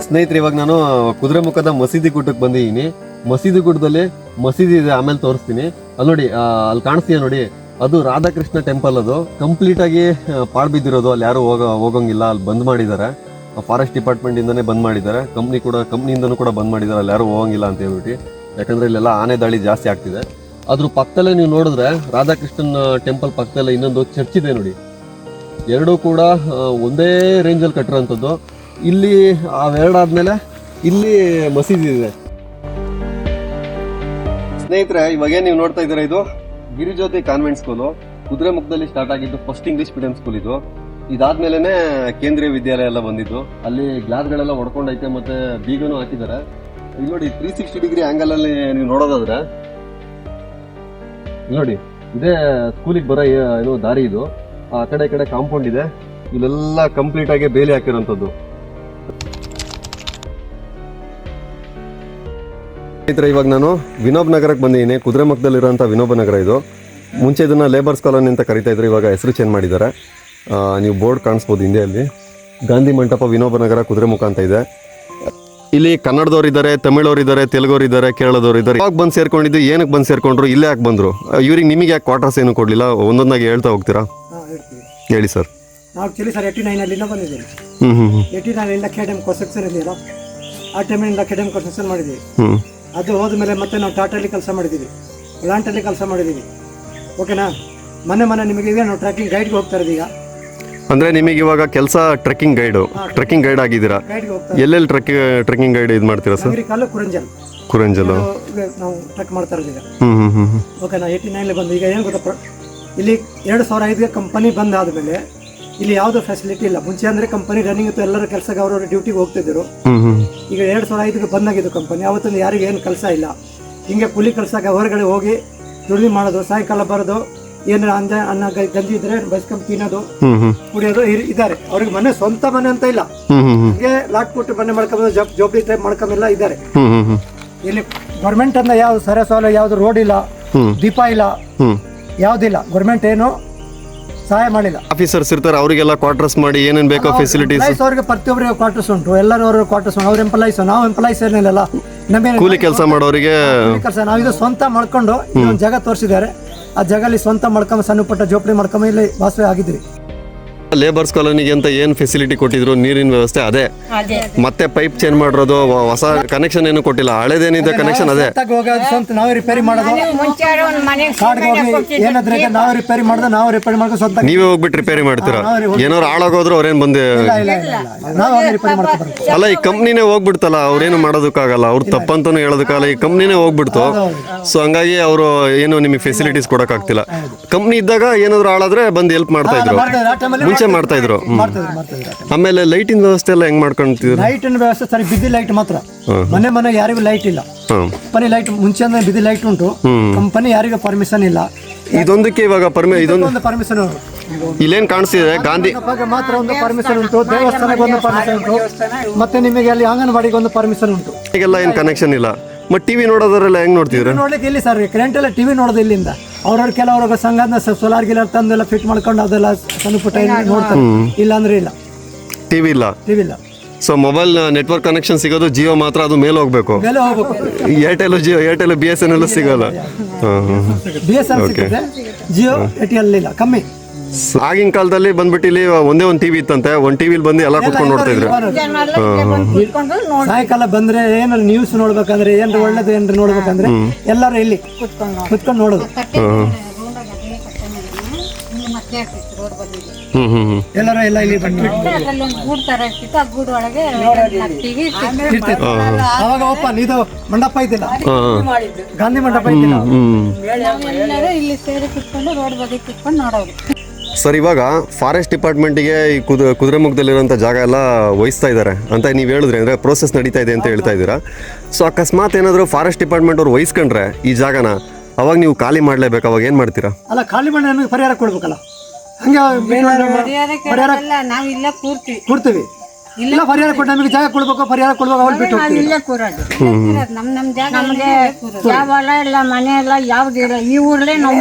ಸ್ನೇಹಿತರೆ, ಇವಾಗ ನಾನು ಕುದುರೆಮುಖದ ಮಸೀದಿ ಗುಡ್ಡಕ್ಕೆ ಬಂದಿದ್ದೀನಿ. ಮಸೀದಿ ಗುಡ್ಡದಲ್ಲಿ ಮಸೀದಿ ಇದೆ, ಆಮೇಲೆ ತೋರಿಸ್ತೀನಿ. ಅಲ್ಲಿ ನೋಡಿ, ಅಲ್ಲಿ ಕಾಣಿಸ್ತೀಯ ನೋಡಿ, ಅದು ರಾಧಾಕೃಷ್ಣ ಟೆಂಪಲ್. ಅದು ಕಂಪ್ಲೀಟ್ ಆಗಿ ಪಾಳು ಬಿದ್ದಿರೋದು. ಅಲ್ಲಿ ಯಾರು ಹೋಗಂಗಿಲ್ಲ, ಅಲ್ಲಿ ಬಂದ್ ಮಾಡಿದ್ದಾರೆ. ಫಾರೆಸ್ಟ್ ಡಿಪಾರ್ಟ್ಮೆಂಟ್ ಇಂದಾನೆ ಬಂದ್ ಮಾಡಿದ್ದಾರೆ. ಕಂಪ್ನಿಯಿಂದನೂ ಕೂಡ ಬಂದ್ ಮಾಡಿದ್ದಾರೆ, ಅಲ್ಲಿ ಯಾರು ಹೋಗಂಗಿಲ್ಲ ಅಂತ ಹೇಳ್ಬಿಟ್ಟು. ಯಾಕಂದ್ರೆ ಇಲ್ಲೆಲ್ಲ ಆನೆ ದಾಳಿ ಜಾಸ್ತಿ ಆಗ್ತಿದೆ. ಅದ್ರ ಪಕ್ಕದಲ್ಲೇ ನೀವು ನೋಡಿದ್ರೆ ರಾಧಾಕೃಷ್ಣನ್ ಟೆಂಪಲ್ ಪಕ್ಕದಲ್ಲೇ ಇನ್ನೊಂದು ಚರ್ಚ್ ಇದೆ ನೋಡಿ. ಎರಡೂ ಕೂಡ ಒಂದೇ ರೇಂಜಲ್ಲಿ ಕಟ್ಟಿರೋಂಥದ್ದು. ಇಲ್ಲಿ ಅವೆರಡಾದ್ಮೇಲೆ ಇಲ್ಲಿ ಮಸೀದಿ ಇದೆ. ಸ್ನೇಹಿತರೆ, ಇವಾಗೇನು ನೀವು ನೋಡ್ತಾ ಇದ್ದೀರಾ, ಇದು ಗಿರಿಜ್ಯೋತಿ ಕಾನ್ವೆಂಟ್ ಸ್ಕೂಲು. ಕುದುರೆಮುಖದಲ್ಲಿ ಸ್ಟಾರ್ಟ್ ಆಗಿದ್ದು ಫಸ್ಟ್ ಇಂಗ್ಲಿಷ್ ಮೀಡಿಯಂ ಸ್ಕೂಲ್ ಇದು. ಇದಾದ್ಮೇಲೆ ಕೇಂದ್ರೀಯ ವಿದ್ಯಾಲಯ ಎಲ್ಲ ಬಂದಿದ್ದು. ಅಲ್ಲಿ ಗ್ಲಾಸ್ಗಳೆಲ್ಲ ಹೊಡ್ಕೊಂಡೈತೆ, ಮತ್ತೆ ಬೀಗನೂ ಹಾಕಿದ್ದಾರೆ. ಇಲ್ಲಿ ನೋಡಿ, 360 ಡಿಗ್ರಿ ಆಂಗಲ್ ಅಲ್ಲಿ ನೀವು ನೋಡೋದಾದ್ರೆ ನೋಡಿ, ಇದೇ ಸ್ಕೂಲಿಗೆ ಬರೋ ಏನೋ ದಾರಿ ಇದು. ಆ ಕಡೆ ಈ ಕಡೆ ಕಾಂಪೌಂಡ್ ಇದೆ. ಇಲ್ಲೆಲ್ಲ ಕಂಪ್ಲೀಟ್ ಆಗಿ ಬೇಲಿ ಹಾಕಿರೋಂಥದ್ದು. ಸ್ನೇಹಿತರೆ, ಇವಾಗ ನಾನು ವಿನೋಬ್ ನಗರಕ್ಕೆ ಬಂದಿದ್ದೀನಿ. ಕುದುರೆಮುಖದಲ್ಲಿರುವಂಥ ವಿನೋಬ ನಗರ ಇದು. ಮುಂಚೆ ಇದನ್ನ ಲೇಬರ್ಸ್ ಕಾಲೋನಿ ಅಂತ ಕರಿತಾ ಇದ್ರು, ಇವಾಗ ಹೆಸರು ಚೇಂಜ್ ಮಾಡಿದ್ದಾರೆ. ನೀವು ಬೋರ್ಡ್ ಕಾಣಿಸ್ಬೋದು ಹಿಂದಿಯಲ್ಲಿ. ಗಾಂಧಿ ಮಂಟಪ ವಿನೋಬ ನಗರ ಕುದುರೆಮುಖ ಅಂತ ಇದೆ. ಇಲ್ಲಿ ಕನ್ನಡದವ್ರು ಇದ್ದಾರೆ, ತಮಿಳವ್ರು ಇದ್ದಾರೆ, ತೆಲುಗವ್ರು ಇದ್ದಾರೆ, ಕೇರಳದವ್ರು ಇದ್ದಾರೆ. ಯಾವಾಗ ಬಂದು ಸೇರ್ಕೊಂಡಿದ್ದು, ಏನಕ್ಕೆ ಬಂದು ಸೇರ್ಕೊಂಡ್ರು, ಇಲ್ಲೇ ಯಾಕೆ ಬಂದರು, ಇವ್ರಿಗೆ ನಿಮಗೆ ಯಾಕೆ ಕ್ವಾರ್ಟರ್ಸ್ ಏನು ಕೊಡಲಿಲ್ಲ, ಒಂದೊಂದಾಗಿ ಹೇಳ್ತಾ ಹೋಗ್ತೀರಾ? ಹೇಳಿ ಸರ್. ನಾವು ಆ್ಯಕ್ಚುಲಿ ಸರ್ 89 ಬಂದಿದ್ದೀವಿ. 89 ಅಕಾಡೆಮಿಕ್ ಕನ್ಸ್ಟ್ರಕ್ಷನ್ ಇದೆಯಲ್ಲ, ಆ ಟೈಮಿನಿಂದ ಅಕಾಡೆಮಿಕ್ ಕನ್ಸ್ಟ್ರಕ್ಷನ್ ಮಾಡಿದ್ದೀವಿ. ಅದು ಹೋದ್ಮೇಲೆ ಮತ್ತೆ ನಾವು ಟಾಟಲ್ಲಿ ಕೆಲಸ ಮಾಡಿದ್ದೀವಿ, ಪ್ಲಾಂಟಲ್ಲಿ ಕೆಲಸ ಮಾಡಿದ್ದೀವಿ. ಓಕೆನಾ? ಮೊನ್ನೆ ನಿಮಗೆ ಈಗ ನಾವು ಟ್ರ್ಯಾಕಿಂಗ್ ಗೈಡ್ಗೆ ಹೋಗ್ತಾ ಇರೋದು. ಈಗ ಅಂದ್ರೆ ನಿಮಗೆ ಇವಾಗ ಕೆಲಸ ಟ್ರೆಕ್ಕಿಂಗ್ ಗೈಡ್ ಆಗಿದ್ದೀರಾ? ಗೈಡ್ಗೆ ಹೋಗ್ತಾ ಎಲ್ಲೆಲ್ಲಿ ಟ್ರೆಕ್ಕಿಂಗ್ ಗೈಡ್ ಇದು ಮಾಡ್ತೀರಾ ಸರ್? ಕಾಲು ಕುರಂಜಲ್ ನಾವು ಟ್ರೆಕ್ ಮಾಡ್ತಾ ಇರೋದು ಈಗ. ಓಕೆನಾ? 89 ಬಂದು ಈಗ ಏನು ಗೊತ್ತಪ್ಪ, ಇಲ್ಲಿ 2005 ಕಂಪನಿ ಬಂದಾದ್ಮೇಲೆ ಇಲ್ಲಿ ಯಾವುದೋ ಫೆಸಿಲಿಟಿ ಇಲ್ಲ. ಮುಂಚೆ ಅಂದ್ರೆ ಕಂಪನಿ ರನ್ನಿಂಗ್ ಇತ್ತು, ಎಲ್ಲರ ಕೆಲಸಕ್ಕೆ ಅವ್ರವ್ರ ಡ್ಯೂಟಿಗೆ ಹೋಗ್ತಿದ್ರು. ಈಗ 2005 ಬಂದಾಗಿದ್ದು ಕಂಪನಿ. ಅವತ್ತೊಂದು ಯಾರಿಗೆ ಏನು ಕೆಲಸ ಇಲ್ಲ. ಹಿಂಗೆ ಕೂಲಿ ಕೆಲಸಕ್ಕೆ ಹೊರಗಡೆ ಹೋಗಿ ದುಡಿಮೆ ಮಾಡೋದು, ಸಾಯಂಕಾಲ ಬರೋದು, ಏನಾರ ಅನ್ನ ಗಂಜಿ ಇದ್ರೆ ಬಸ್ಕೊಂಡ್ ತಿನ್ನೋದು, ಕುಡಿಯೋದು ಇದ್ದಾರೆ. ಅವ್ರಿಗೆ ಮನೆ ಸ್ವಂತ ಮನೆ ಅಂತ ಇಲ್ಲ, ಹೀಗೆ ಲಾಕ್ ಕೊಟ್ಟು ಮನೆ ಮಾಡ್ಕೊಂಬ ಜೋಬಡಿ ಟೈಪ್ ಮಾಡ್ಕೊಂಬೆಲ್ಲ ಇದ್ದಾರೆ. ಇಲ್ಲಿ ಗೌರ್ಮೆಂಟ್ ಅಂತ ಯಾವ್ದು ಸರ ಸೌಲಭ್ಯ, ಯಾವ್ದು ರೋಡ್ ಇಲ್ಲ, ದೀಪ ಇಲ್ಲ, ಯಾವ್ದಿಲ್ಲ. ಗೌರ್ಮೆಂಟ್ ಏನು ಸಹಾಯ ಮಾಡಿಲ್ಲ. ಆಫೀಸರ್ಸ್ ಇರ್ತಾರೆ, ಅವರಿಗೆಲ್ಲ ಕ್ವಾರ್ಟರ್ಸ್ ಮಾಡಿ ಏನೇನು ಬೇಕೋ ಫೆಸಿಲಿಟೀಸ್. ಅವ್ರಿಗೆ ಪ್ರತಿಯೊಬ್ಬರಿಗೆ ಕ್ವಾರ್ಟರ್ಸ್ ಉಂಟು, ಎಲ್ಲರೂ ಅವ್ರ ಕ್ವಾರ್ಟರ್ಸ್ ಉಂಟು. ಅವ್ರ ಎಂಪ್ಲಾಯ್ಸ್, ನಾವು ಎಂಪ್ಲಾಯ್ಸ್ ಏನಿಲ್ಲ, ನಮಗೆ ಕೂಲಿ ಕೆಲಸ ಮಾಡೋರಿಗೆ ಕೆಲಸ. ನಾವಿದು ಸ್ವಂತ ಮಾಡ್ಕೊಂಡು ಒಂದು ಜಾಗ ತೋರಿಸಿದ್ದಾರೆ. ಆ ಜಾಗಲ್ಲಿ ಸ್ವಂತ ಮಾಡ್ಕೊಂಬ ಸಣ್ಣ ಪುಟ್ಟ ಜೋಪಡಿ ಮಾಡ್ಕೊಂಬ ಇಲ್ಲಿ ವಾಸವೇ ಆಗಿದ್ರಿ. ಲೇಬರ್ಸ್ ಕಾಲೋನಿಗೆ ಅಂತ ಏನು ಫೆಸಿಲಿಟಿ ಕೊಟ್ಟಿದ್ರು, ನೀರಿನ ವ್ಯವಸ್ಥೆ ಅದೇ. ಮತ್ತೆ ಪೈಪ್ ಚೇಂಜ್ ಮಾಡಿರೋದು, ಹೊಸ ಕನೆಕ್ಷನ್ ಏನು ಕೊಟ್ಟಿಲ್ಲ, ಹಳೇದೇನಿದೆ ಕನೆಕ್ಷನ್ ಅದೇ. ಸ್ವಂತ ನಾವೇ ರಿಪೇರಿ ಮಾಡೋದು, ಕಾಡ್ಗೆ ಹೋಗಿ ಏನಾದ್ರೆ ನಾವೇ ರಿಪೇರಿ ಮಾಡೋದು, ನಾವು ರಿಪೇರಿ ಮಾಡೋದು ಸ್ವಂತ. ನೀವೇ ಹೋಗ್ಬಿಟ್ಟು ರಿಪೇರಿ ಮಾಡ್ತೀರಾ? ಏನಾದ್ರು ಹಾಳಾಗೋದ್ರು ಅವ್ರೇನು ಬಂದು ನಾವೇ ರಿಪೇರಿ ಮಾಡ್ತೀವಿ. ಅಲ್ಲ, ಈ ಕಂಪ್ನಿನೇ ಹೋಗ್ಬಿಡ್ತಲ್ಲ, ಅವ್ರೇನು ಮಾಡೋದಕ್ಕಾಗಲ್ಲ, ಅವ್ರು ತಪ್ಪಂತಾನು ಹೇಳೋದಕ್ಕಾಗಲ್ಲ. ಈ ಕಂಪ್ನಿನೇ ಹೋಗ್ಬಿಡ್ತು. ಸೊ ಹಂಗಾಗಿ ಅವರು ಏನು ನಿಮಗೆ ಫೆಸಿಲಿಟೀಸ್ ಕೊಡೋಕ್ಕಾಗ್ತಿಲ್ಲ. ಕಂಪ್ನಿ ಇದ್ದಾಗ ಏನಾದ್ರು ಹಾಳಾದ್ರೆ ಬಂದು ಹೆಲ್ಪ್ ಮಾಡ್ತಾ ಇದ್ರು, ಮುಂಚೆ ಮಾಡ್ತಾ ಇದ್ರು. ಆಮೇಲೆ ಲೈಟಿನ ವ್ಯವಸ್ಥೆ ಎಲ್ಲ ಹೆಂಗ್ ಮಾಡ್ಕೊಂತಿದ್ರು? ಲೈಟಿನ ವ್ಯವಸ್ಥೆ ಸರಿ, ಬಿದ್ದಿ ಲೈಟ್ ಮಾತ್ರ. ಮನೆ ಯಾರಿಗೂ ಲೈಟ್ ಇಲ್ಲ. ಕಂಪನಿ ಲೈಟ್ ಮುಂಚೆ ಅಂದ್ರೆ ಬಿದ್ದಿ ಲೈಟ್ ಉಂಟು, ಕಂಪನಿ ಯಾರಿಗೂ ಪರ್ಮಿಷನ್ ಇಲ್ಲ. ಇದೊಂದಕ್ಕೆ ಇವಾಗ ಇದೊಂದು ಪರ್ಮಿಷನ್ ಇಲ್ಲೇನ್ ಕಾಣಿಸ್ತಿದೆ, ಗಾಂಧಿ ಮಾತ್ರ ಒಂದು ಪರ್ಮಿಷನ್ ಉಂಟು, ದೇವಸ್ಥಾನಕ್ಕೆ ಒಂದು ಪರ್ಮಿಷನ್ ಉಂಟು, ಮತ್ತೆ ನಿಮಗೆ ಅಲ್ಲಿ ಅಂಗನವಾಡಿಗೆ ಒಂದು ಪರ್ಮಿಷನ್ ಉಂಟು. ಈಗೆಲ್ಲ ಏನ್ ಕನೆಕ್ಷನ್ ಇಲ್ಲ. ಮತ್ತೆ ಟಿವಿ ನೋಡೋದ್ರೆಲ್ಲ ಹೆಂಗ್ ನೋಡ್ತಿದ್ರು? ನೋಡ್ಲಿಕ್ಕೆ ಇಲ್ಲಿ ಸರ್ ಕರೆಂಟ್ ಎಲ್ಲ ಟಿವಿ ನೋಡೋದು ಇಲ್ಲಿಂದ. ಅವ್ರವ್ರ ಕೆಲವ್ರ ಸಂಘದ ಸೋಲಾರ್ ಗಿಲಾರ್ ತಂದೆಲ್ಲ ಫಿಟ್ ಮಾಡ್ಕೊಂಡು ಅದೆಲ್ಲ ಸಣ್ಣ ಪುಟ್ಟ ನೋಡ್ತಾರೆ. ಇಲ್ಲ ಅಂದ್ರೆ ಇಲ್ಲ, ಟಿವಿ ಇಲ್ಲ. ಸೊ ಮೊಬೈಲ್ ನೆಟ್ವರ್ಕ್ ಕನೆಕ್ಷನ್ ಸಿಗೋದು ಜಿಯೋ ಮಾತ್ರ, ಅದು ಮೇಲೆ ಹೋಗ್ಬೇಕು. ಏರ್ಟೆಲ್ BSNL ಸಿಗೋಲ್ಲ. BSNL ಸಿಗುತ್ತೆ, ಜಿಯೋ ಏರ್ಟೆಲ್ ಇಲ್ಲ, ಕಮ್ಮಿ. ಆಗಿನ ಕಾಲದಲ್ಲಿ ಬಂದ್ಬಿಟ್ಟು ಇಲ್ಲಿ ಒಂದೇ ಒಂದು ಟಿವಿ ಇತ್ತಂತೆ, ಒಂದು ಟಿವಿಲಿ ಬಂದು ಎಲ್ಲ ಕುತ್ಕೊಂಡು ನೋಡ್ತಾ ಇದ್ರು. ಸಾಯಂಕಾಲ ಬಂದ್ರೆ ಏನಾದ್ರು ನ್ಯೂಸ್ ನೋಡ್ಬೇಕಂದ್ರೆ, ಏನಾರು ಒಳ್ಳೇದು ಏನಾರು ನೋಡ್ಬೇಕಂದ್ರೆ ಎಲ್ಲರೂ ಇಲ್ಲಿ ಕುತ್ಕೊಂಡು ನೋಡೋದು. ಎಲ್ಲರೂ ಎಲ್ಲ ಇಲ್ಲಿ ಅವಾಗ ಓಪನ್ ಇದು ಮಂಡಪ ಇದ್ದಿಲ್ಲ, ಗಾಂಧಿ ಮಂಡಪ ಇದ್ದಿಲ್ಲ. ಸರ್, ಇವಾಗ ಫಾರೆಸ್ಟ್ ಡಿಪಾರ್ಟ್ಮೆಂಟಿಗೆ ಈ ಕುದುರೆಮುಖದಲ್ಲಿರುವಂಥ ಜಾಗ ಎಲ್ಲ ವಹಿಸ್ತಾ ಇದ್ದಾರೆ ಅಂತ ನೀವು ಹೇಳಿದ್ರಿ, ಅಂದರೆ ಪ್ರೋಸೆಸ್ ನಡೀತಾ ಇದೆ ಅಂತ ಹೇಳ್ತಾ ಇದ್ದೀರಾ. ಸೊ ಅಕಸ್ಮಾತ್ ಏನಾದರೂ ಫಾರೆಸ್ಟ್ ಡಿಪಾರ್ಟ್ಮೆಂಟ್ ಅವ್ರು ವಹಿಸ್ಕೊಂಡ್ರೆ ಈ ಜಾಗನ, ಅವಾಗ ನೀವು ಖಾಲಿ ಮಾಡಲೇಬೇಕು. ಅವಾಗ ಏನು ಮಾಡ್ತೀರಾ? ಅಲ್ಲ, ಖಾಲಿ ಮಾಡಿ ನಮಗೆ ಪರಿಹಾರ ಕೊಡ್ಬೇಕಲ್ಲ. ಹಂಗೆ ಪರಿಹಾರ ಕೂರ್ತೀವಿ. ಇಲ್ಲ ಪರಿಹಾರ ಕೊಟ್ಟು ನಮಗೆ ಜಾಗ ಕೊಡ್ಬೇಕು, ಪರಿಹಾರ ಕೊಡ್ಬೇಕು, ಅವ್ರು ಬಿಟ್ಟು ಹೋಗ್ತೀವಿ. ಇಲ್ಲೇ ಕೂರೋದು ನಮ್ಗೆ ಯಾವ ಹೊಲ ಇಲ್ಲ ಮನೆ ಇಲ್ಲ ಯಾವ್ದು ಇಲ್ಲ. ಈ ಊರ್ಲೇ ನಾವು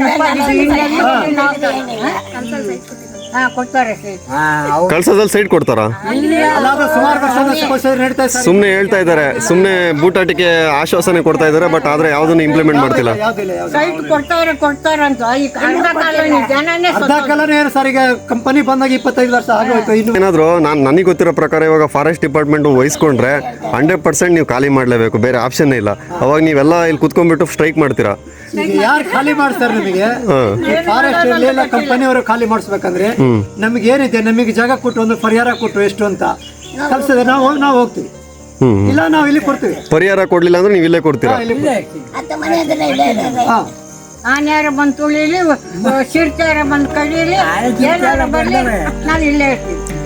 ಕೊಡ್ತಾರೆ ಕಳ್ಸೋದಲ್ಲಿ ಸೈಡ್ ಕೊಡ್ತಾರಾ? ಅದಾದ ಸುಮಾರು ವರ್ಷ ನಡೀತಾ ಇದೆ ಸರ್. ಸುಮ್ಮನೆ ಹೇಳ್ತಾ ಇದ್ದಾರೆ, ಸುಮ್ಮನೆ ಬೂಟಾಟಿಕೆ ಆಶ್ವಾಸನೆ ಕೊಡ್ತಾ ಇದ್ದಾರೆ, ಬಟ್ ಆದ್ರೆ ಯಾವುದನ್ನು ಇಂಪ್ಲಿಮೆಂಟ್ ಮಾಡ್ತಿಲ್ಲ. ಯಾವ್ದಿಲ್ಲ ಸೈಟ್ ಕೊಡ್ತಾರಂತ ಈಗ ಅರ್ಧ ಕಾಲೋನಿ ಜನನೇ ಅರ್ಧ ಕಾಲನೇ ಏನು ಸರ್, ಈಗ ಕಂಪನಿ ಬಂದಾಗ 25 ವರ್ಷ ಆಗೋಯ್ತು. ಇನ್ನು ಏನಾದರೂ ನನಗೆ ಗೊತ್ತಿರೋ ಪ್ರಕಾರ ಇವಾಗ ಫಾರೆಸ್ಟ್ ಡಿಪಾರ್ಟ್ಮೆಂಟ್ ವಹಿಸ್ಕೊಂಡ್ರೆ 100% ನೀವು ಖಾಲಿ ಮಾಡಲೇಬೇಕು, ಬೇರೆ ಆಪ್ಷನ್ ಇಲ್ಲ. ಅವಾಗ ನೀವೆಲ್ಲ ಇಲ್ಲಿ ಕುತ್ಕೊಂಡ್ಬಿಟ್ಟು ಸ್ಟ್ರೈಕ್ ಮಾಡ್ತೀರಾ. ಈಗ ಯಾರು ಖಾಲಿ ಮಾಡಿಸ್ತಾರೆ ನಿಮಗೆ? ಫಾರೆಸ್ಟ್ ಇರಲಿಲ್ಲ, ಕಂಪನಿಯವರು ಖಾಲಿ ಮಾಡಿಸ್ಬೇಕಂದ್ರೆ ನಮಗೆ ಏನಿದೆ, ನಮಗೆ ಜಾಗ ಕೊಟ್ಟು ಒಂದು ಪರಿಹಾರ ಕೊಟ್ಟು ಎಷ್ಟು ಅಂತ ಕಲ್ಸಿದ್ರೆ ನಾವು ಹೋಗ್ತೀವಿ, ಇಲ್ಲ ನಾವು ಇಲ್ಲಿ ಕೊಡ್ತೀವಿ. ಪರಿಹಾರ ಕೊಡ್ಲಿಲ್ಲ ಅಂದ್ರೆ ನೀವು ಇಲ್ಲೇ ಕೊಡ್ತೀರಾ? ಹಾ, ಆನೆಯಾರ ಬಂದು ತುಳಿಲಿ, ಶಿರ್ತಾರ ಬಂದು ಕಳೀಲಿ, ಏನಾರ ಬರಲಿ ನಾವು ಇಲ್ಲೇ ಇರ್ತೀವಿ.